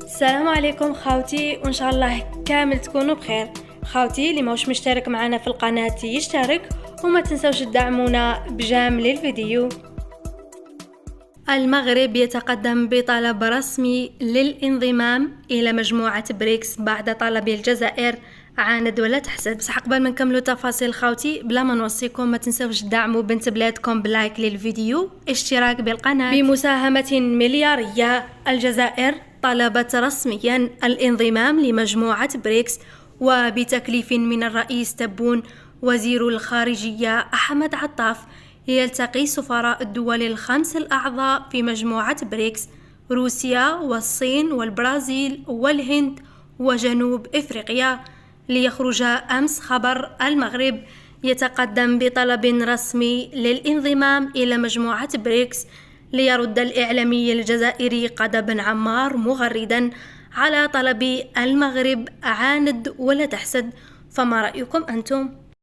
السلام عليكم خاوتي، وان شاء الله كامل تكونوا بخير. خاوتي اللي ماهوش مشترك معنا في القناة يشترك، وما تنسوش تدعمونا بجامل الفيديو. المغرب يتقدم بطلب رسمي للانضمام إلى مجموعة بريكس بعد طلب الجزائر. عاند ولا تحسد. بصح قبل ما نكملوا تفاصيل خاوتي، بلا ما نوصيكم ما تنسوش تدعموا بنت بلادكم بلايك للفيديو، اشتراك بالقناة. بمساهمة مليارية، الجزائر طلبت رسميا الانضمام لمجموعة بريكس، وبتكليف من الرئيس تبون وزير الخارجية أحمد عطاف يلتقي سفراء الدول الخمس الأعضاء في مجموعة بريكس: روسيا والصين والبرازيل والهند وجنوب إفريقيا. ليخرج أمس خبر المغرب يتقدم بطلب رسمي للانضمام إلى مجموعة بريكس، ليرد الإعلامي الجزائري قادة بن عمار مغردا على طلب المغرب عاند ولا تحسد. فما رأيكم أنتم؟